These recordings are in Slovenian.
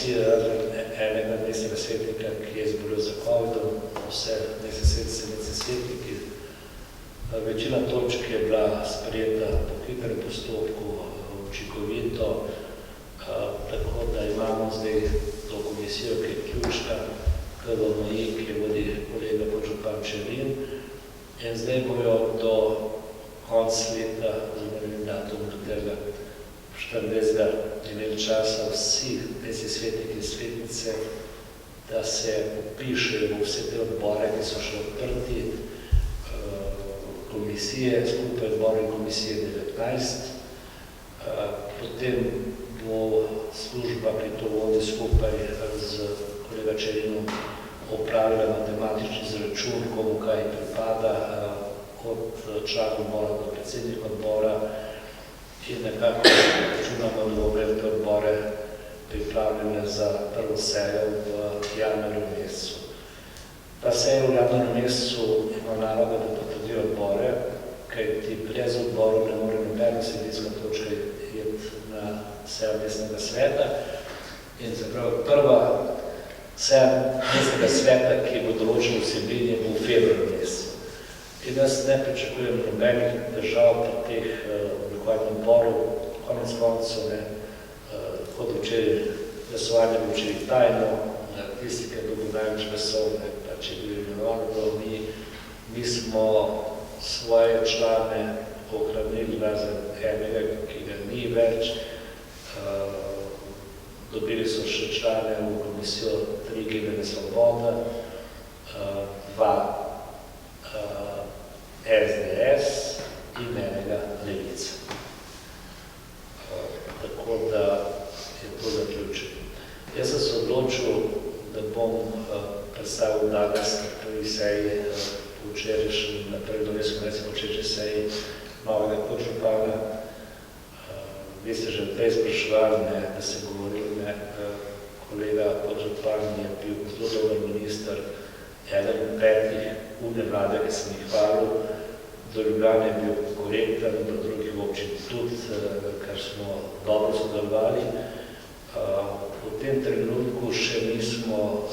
vsi enega mestnega svetnika, ki je zbolel za COVID-om, vse mestni svetniki. Večina točk je bila sprejeta po hitrem postopku, učinkovito, tako da imamo zdaj to komisijo, ki je ključna, KVMI, ki vodi kolega podžupan Čerin, in zdaj bojo do konca leta, oziroma datum do tega 24. imeli časa vsi mestni svetniki in svetnice, da se upišejo v vse te odbore, ki so še odprti, komisije, skupaj odbore komisije 19. Potem bo služba, ki to vodi skupaj z kolega Čerinom, opravila matematični izračun, komu kaj pripada, od članov odbora do predsednika odbora, in nekako računamo, da bo te odbore pripravljene za prvo sejo v januarju mesecu. Ta seja v januarju mesecu ima nalogo, da potrdi odbore, kajti brez odborov ne more nobena vsebinska točka iti na sejo mestnega sveta. In zapravo prva seja mestnega sveta, ki bo določil vsebini, bo v februarju mesecu. In jaz ne pričakujem nobenih držav pri teh oblikovanih odborov, konec koncev, kot včeraj glasovanje bo včeraj tajno, tisti, ki je dobil največ glasov, pa če bi imenovali, mi smo svoje člane ohranili razen enega, ki ga ni več. Dobili so še člane v komisijo 3 Gibanja Svoboda, 2 SDS in enega Levica. Tako da je to zaključeno. Jaz sem se odločil, da bom predstavil danes na prvi seji včerajšnji, na prvi včerajšnji seji novega podžupana. Vi ste že prej spraševali, da se govorili, kolega podžupan je bil zelo dober minister, eden 5 une vlade, ki sem jih hvalil, do Ljubljane je bil korekten, do drugih občin tudi, kar smo dobro sodelovali. V tem trenutku še nismo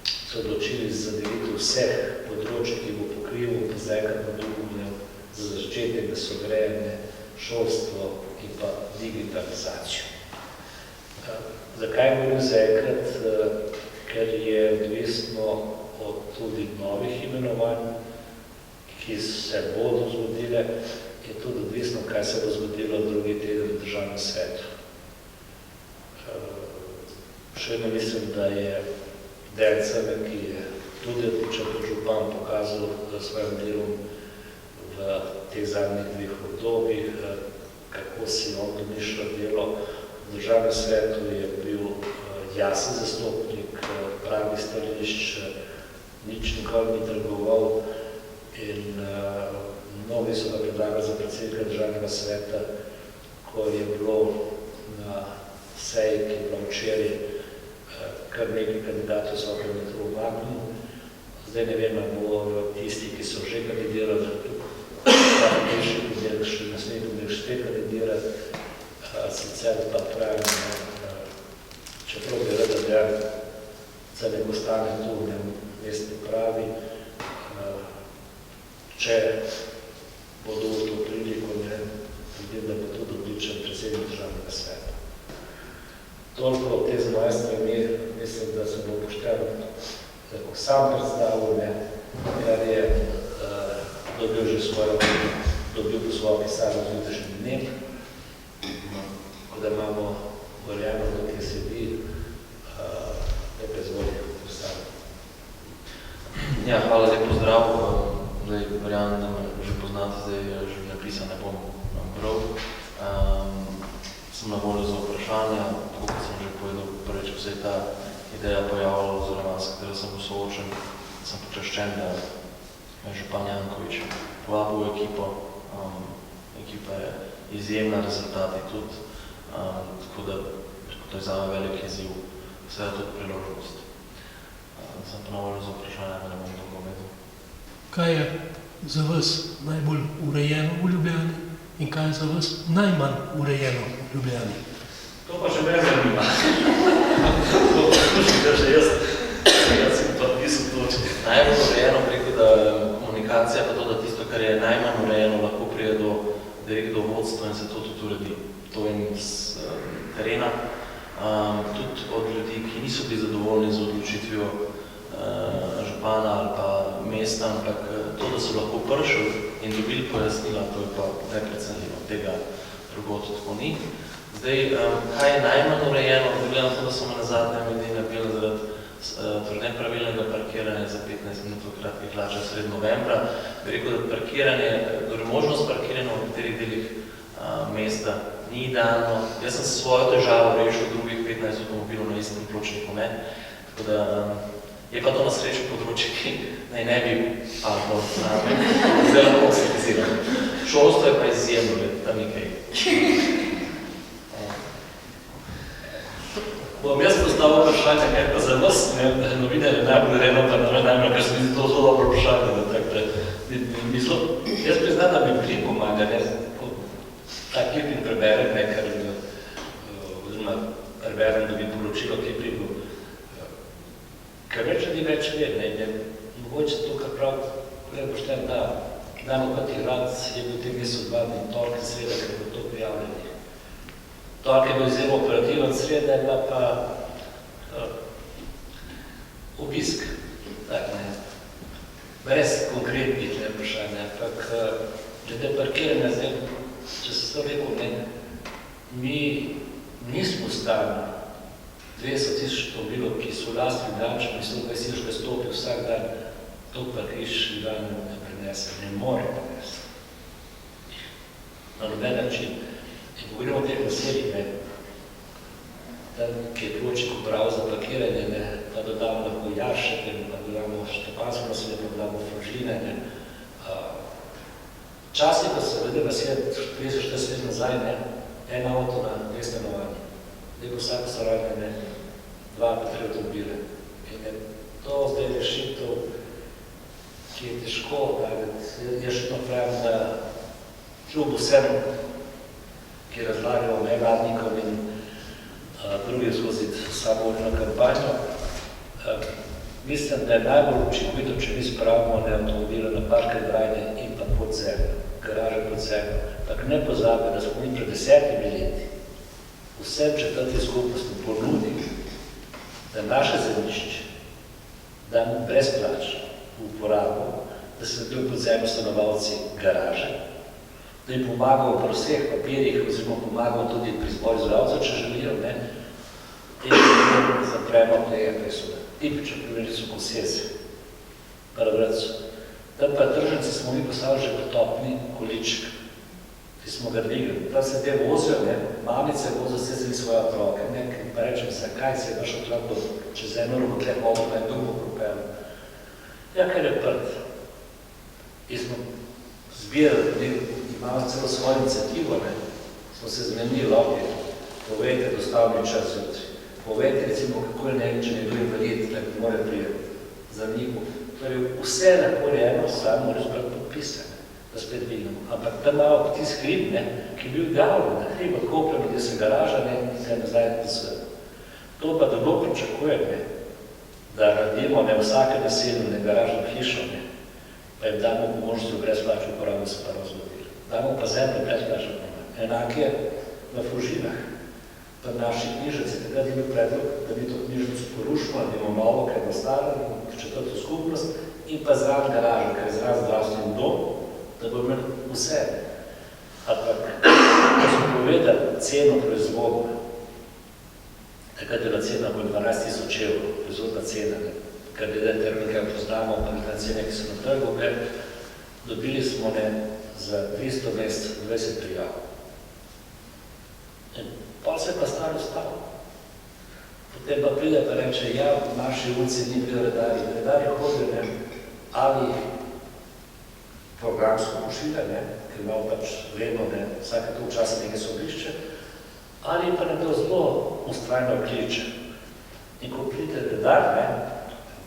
se odločili za delitev vseh področij, ki bo pokrival, pa zdaj kar podrugujem za začetek, da so grejene šolstvo in pa digitalizacijo. Zakaj govorim zaenkrat? Ker je odvisno od tudi novih imenovanj, ki se bodo zgodile, je tudi odvisno, kaj se bo zgodilo drugi teden v državnem svetu. Še vedno mislim, da je Derceve, ki je tudi odličen podžupan, pokazal za svojim delom v teh zadnjih 2 obdobjih, kako si on domišlja delo. V državnem svetu je bil jasen zastopnik pravnih stališč, nič nikoli ni trgoval in mnogi so ga predlagali za predsednika državnega sveta, ko je bilo na seji, ki je bilo včeraj, kar nekaj kandidatov so kandidatov umaknil. Zdaj ne vem, ali bo tisti, ki so že kandidirali, še naslednji še spet kandidirati, sicer pa pravim, čeprav bi rada, da se ne postane tu v mestni pravi, če bodo v to priliko, vidim, da bo tudi odličen predsednik državnega sveta. Toliko o te z moje strani, mislim, da se bo pošteno sam predstavil, kar je dobil že svojo pisarno z jutrišnjim dnem, ko da imamo Gorjano, da kje sedi, nekaj zvolje postavljeno. Ja, hvala, lep pozdrav. Zdaj, verjamem, da me že poznate, zdaj že napisa ne bom bral. Sem na voljo za vprašanja, tako kot sem že povedal, prvič, ko se je ta ideja pojavila, oziroma s katero sem soočen, sem počaščen, da je župan Janković povabil ekipo. Ekipa je izjemna, rezultati tudi, tako da to je zame velik izziv, vse je tudi priložnost. Sem pa na voljo za vprašanja, da ne bom dolgo vedel. Kaj je za vas najbolj urejeno v Ljubljani in kaj je za vas najmanj urejeno v Ljubljani? To pa še me zanima. direktno vodstvo in se to tudi uredi. To je z terena. Tudi od ljudi, ki niso bili zadovoljni z odločitvijo župana ali pa mesta, ampak to, da so lahko prišli in dobili pojasnila, to je pa neprecenljivo. Tega drugod tako ni. Zdaj, kaj je najmanj urejeno? Gledam to, da so me na zadnjem ljudi napeli zaradi nepravilnega parkiranja za 15 minut v kratkih hlačah sredi novembra. Bi rekel, da parkiranje, torej možnost parkiranja v nekaterih delih mesta ni idealno. Jaz sem svojo težavo rešil drugih 15 avtomobilov na istem pločniku, ne? Tako da je pa to na srečo področje, ki naj ne bi padlo name. Zdaj lahko kritiziram. Šolstvo je pa izjemno, tam nekaj. Bom jaz postavil vprašanje, kaj pa za vas, novinarje najbolj reno, pa najbolj, ker se mi to zelo dobro vprašanje. Jaz priznam, da bi bili pomagali, ta klip in preberem nekaj, oziroma preberem, da bi poročilo, ki je pribil. Ker več ljudi več ve, ne, mogoče to, kar prav, kolega Boštjan, da dajmo kot igrad, je bil tem mesecu 2 dni, torek in sreda, ker je bilo to prijavljeni. Torek je bil izjemno operativen, sreda je bila pa obisk, tak ne, brez konkretnih vprašanja, ampak glede parkiranja, zdaj, če se to rekel, ne, mi nismo stali 200 000 avtomobilov, ki so v lasti Ljubljanča, mislim, da si že stopi vsak dan, to parkirišč Ljubljano ne prenese, ne more prenese. Na noben način. In govorimo o teh naseljih, ne, tam, ki je pločnik uprav za parkiranje, ne, pa dodamo lahko Jaršek, pa dodamo Štepansko naselje, pa dodamo Frožine, ne. Časih, ko se vede naselje 30-40 let nazaj, ne, en avto na 2 stanovanje. Zdaj bo vsako stanovanje, ne, 2 pa 3 avtomobile. In je to zdaj rešitev, ki je težko, jaz še to pravim, da kljub vsem, ki razlagajo nevladnikom in drugi skozi samovoljno kampanjo, mislim, da je najbolj učinkovito, če mi spravimo avtomobile na parke drajne in pa pod zemljo, garaže pod zemljo. Tako ne pozabi, da smo mi pred 10 leti vsem četrtim skupnostim ponudili, da naše zemljišče damo brezplačno v uporabo, da se naredili pod zemljo stanovalci garaže, da jim pomagamo pri vseh papirjih, oziroma pomagamo tudi pri zboru izvajalcev, če želijo, ne, in zapremo pleje presude. Tipično primeri so konsezi, Paravracu. Tam pa tržnice smo mi postavili že potopni količek, ki smo ga dvigali. Tam se te vozijo, ne, mamice vozijo se svoje otroke, ne, in pa rečem, zakaj se je naš otrok čez eno robo tle hodil, ne, drugo propel. Ja, ker je prt. In smo zbirali, imamo celo svojo inicijativo, ne, smo se zmenili, ok, povejte dostavni čas jutri. Povejte, recimo, kako je nekaj, če nekdo invalid, da ne more prijeti za njihov. Torej, vse lahko rejeno, samo moraš brati podpise, da spet vidimo. Ampak tam malo tisk hrib, ne, ki je bil gavljen, na hrib odkopljen, gdje se garaža, ne, in se nazaj na sve. To pa dolgo pričakujem, ne, da radimo ne vsake naselje, ne garažno hišo, ne, pa jim damo možnost brezplačno uporabo, se pa razvodili. Damo pa zemljo brezplačno uporabo. Enak je na Fužinah. Pa naši knjižnici, takrat je bil predlog, da mi to knjižnico porušimo, da imamo novo, kaj bo staro, četrto skupnost, in pa zraven garažo, kaj je zraven zdravstveni dom, da bo imel vse. Ampak, ko smo povedali ceno proizvodne, takrat je bila cena okoli 12 000 evrov, proizvodna cena, kar glede termika poznamo, pa glede cene, ki so na trgu, dobili smo za 300 mest 20 prijav. Pa se pa staro stalo. Potem pa pride pa reče, ja, v naši ulici ni bil redari. Redari hodijo, ali programsko pošiljanje, ker imamo pač vedno, vsake to včasih nekaj sobišče, ali pa nekdo zelo ustrajno kliče. In ko pride redar,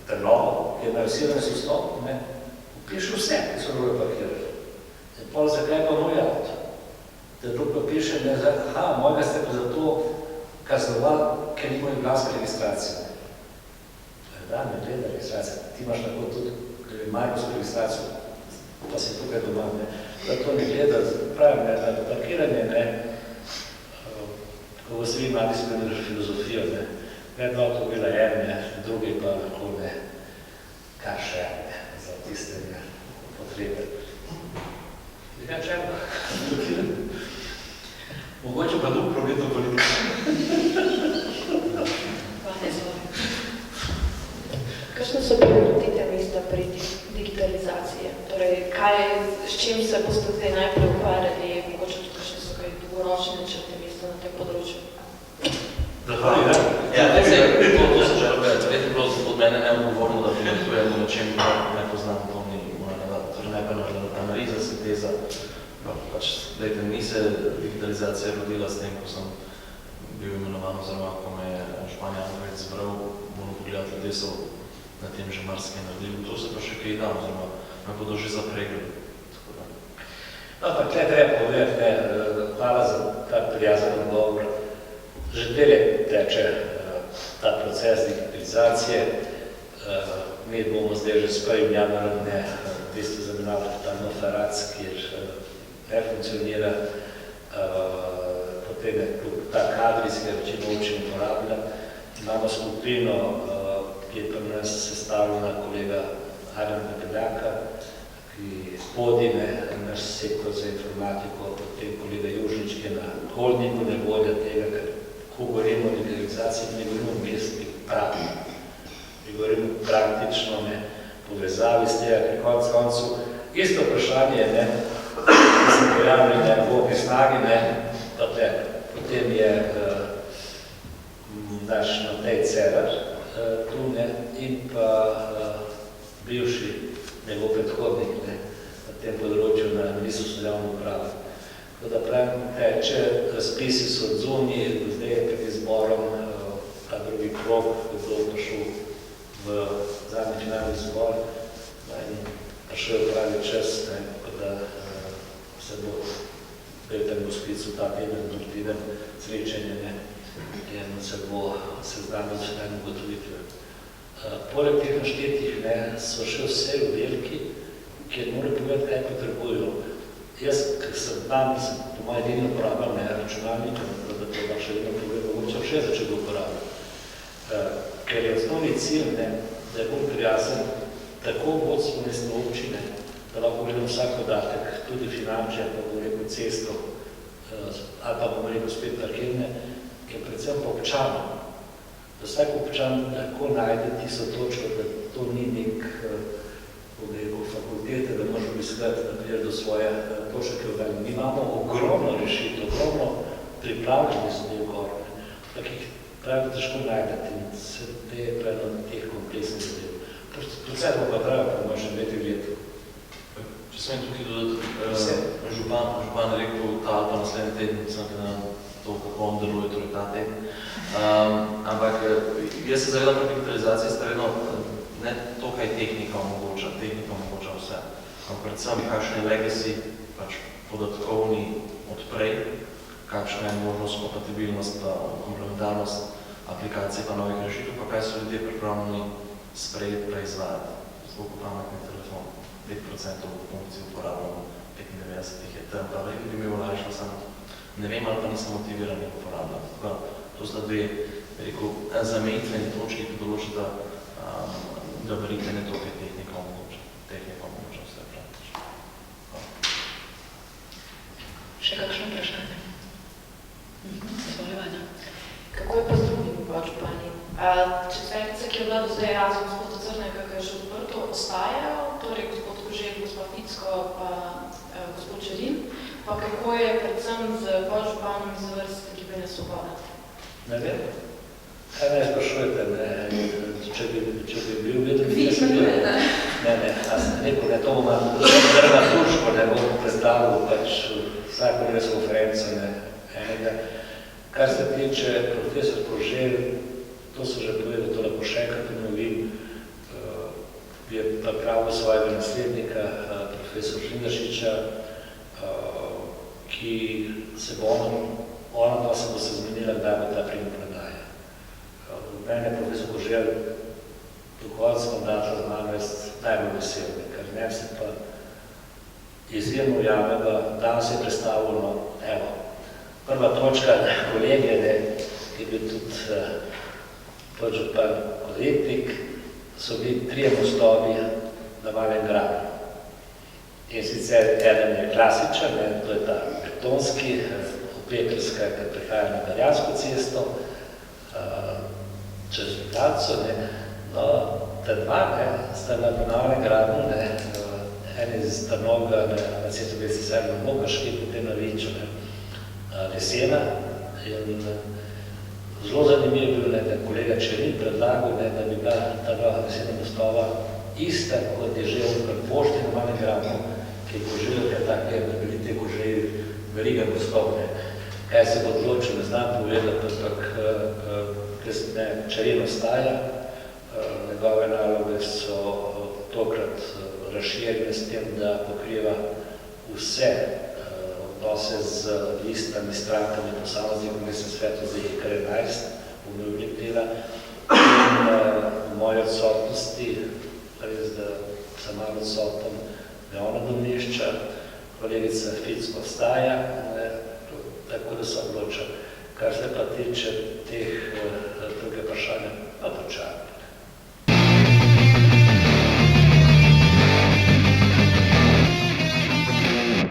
Trnovo, ki je na 17 vstop, upiše vse, ki so druge parkirali. In pol zakaj pa moj avto? Da drug pa piše, mojega ste pa zato kaznoval, ker nimajo glavske registracije. Da, ne gleda registracija. Ti imaš lahko tudi markovsko registracijo, pa si tukaj doma. da to ne gleda, pravim, ne, na parkiranje, ne, ko vas vi mali spremenili filozofijo, ne, vedno avtomobila ne, drugi pa lahko ne, kar še ne, za tiste ne, potrebe. Ja, čemu? Mogoče pa drug problem do politika. Kakšne so prioritete mesta pri digitalizaciji? Torej, s čim se boste zdaj najprej ukvarjali, mogoče tudi kakšne so kaj dolgoročne načrte mesta na tem področju? Zahvaljujem. Ja, to se želim povedati. Vedno bilo od mene neodgovorno, da komentujem o čem ne poznam, to ni moja navada. Torej, najprej analiza, sinteza. Pač, dajte, ni se digitalizacija rodila s tem, ko sem bil imenovan, oziroma ko me je župan Janković zbral, moram pogledati, ljudje so na tem že marsikaj naredili. To se pa še kaj da, oziroma me bodo že zapregli. Ampak, treba povedati, hvala za ta prijazen odgovor. Že 2 leta teče ta proces digitalizacije. Mi bomo zdaj že s 1. januarjem zamenjali ta Nofarac, kjer ne funkcionira, potem je ta kadrijska večina občin uporablja. Imamo skupino, ki je pri nas sestavljena kolega Arjana Beljaka, ki vodi naš sektor za informatiko, potem kolega Južnič, ki je na holdingu ne vodja tega, ker ko govorimo o digitalizaciji, ne govorimo o mestni pravi. Mi govorimo praktično, povezavi s tega, ker konc koncu isto vprašanje, ki se pojavili v Bogi snagi, potem je naš Matej Cerar tu in pa bivši njegov predhodnik na tem področju na Ministrstvu za javno upravo. Tako da pravim, teče, razpisi so odzuni, zdaj je pred izborom ta drugi krog, kdo je prišel v zadnji finalni zbor in prišel je pravi čas, tako da se bo v gospicu ta teden, srečanje in se bo seznamil s tem ugotovitve. Poleg teh naštetih so še vse veliki, kjer morajo povedati, kaj potrebujo. Jaz, ker sem tam, po mojem edino uporabljam računalnika, da to vam še vedno povedal, mogoče še začel uporabljati. Ker je osnovni cilj, da je bolj prijazen tako vodstvo mestne občine, da lahko gledam vsak podatek, tudi finančne, pa bomo rekel cesto, ali pa bomo rekel spet parkirne, ker predvsem pa občanom, da vsak občan lahko najde tisto točko, da to ni nek fakultete, da možemo iskati naprej do svoje točke oddaljne. Mi imamo ogromno rešitev, ogromno pripravljeni so del gor, takih pravi težko najdete in se te je predno teh kompleksnih zadev. Predvsem pa treba, pa možem biti let. Če sem tukaj dodati, župan je rekel, ta pa naslednji teden, sem na to, kako on deluje, torej ta teden. Ampak jaz se zavedam pri digitalizaciji stvarno ne to, kaj tehnika omogoča vse, ampak predvsem kakšen je legacy, pač podatkovni odprej, kakšna je možnost, kompatibilnost, komplementarnost aplikacij pa novih rešitev, pa kaj so ljudje pripravljeni sprejeti, preizvajati. Zelo pametni telefon, 5% funkcij uporabljamo, 95 je tam, pa veliko bi mi olajšalo samo, ne vem, ali pa nisem motiviran in uporabljam. To sta dve, rekel, zamejitveni točki, ki določa, da verite ne to, kaj tehnika omogoča vse praktično. Še kakšno vprašanje? Izvoljevanja. Kako je pa z drugimi župani? Četvertica, ki je bila do zdaj razum gospoda Crnega, ki je že odprto, ostajajo, torej gospod Koželj, gospod Ficko, pa gospod Čelin, pa kako je predvsem z županom iz vrst Gibanja Svoboda? Ne vem. Kaj ne sprašujete, če bi bil vedno... Vi imenujete? Ne, jaz sem rekel, to bom dramaturško, ne bom predstavil vsako res konferenco enega. Kar se tiče profesor Koželj, to so že povedal, to lahko še enkrat ponovim, je pripravil svojega naslednika, profesor Žindašiča, ki se bo ona pa se bo se zmenila, kdaj bo ta primer predaja. Mene profesor Koželj do konca mandata z nami najbolj vesel, ker ne se pa izjemno verjamem, da danes je predstavljeno, evo, prva točka kolege, ki je bil tudi podžupan Koletnik, so bili 3 mostovi na Malem gradu. In sicer eden je klasičen, to je ta betonski, Petrska, ki prihaja na Darjansko cesto, čez Vitaco, no, ta 2 sta na Malem gradu, en iz Trnoga na cestu 27 Mokrški, potem na Viču, Lesena. In zelo zanimivo je bilo, da kolega Čerin predlagal, da bi bila ta 2 lesena mostova ista, kot je že v pošti na Malem gradu, ki je poželjka take, da bili te poželji veriga mostov. Kaj se bo odločil, ne znam povedati, ampak Čerin ostaja, njegove naloge so tokrat razširjene s tem, da pokriva vse odnose z listami, strankami, posameznikom, mestnem svetu, zdaj je kar 11 umevnih dela. In v moji odsotnosti, res, da sem malo odsoten, javna domnišča, kolegica Ficko ostaja, tako da se odloča. Kar se pa tiče teh druge vprašanja, pa počakaj.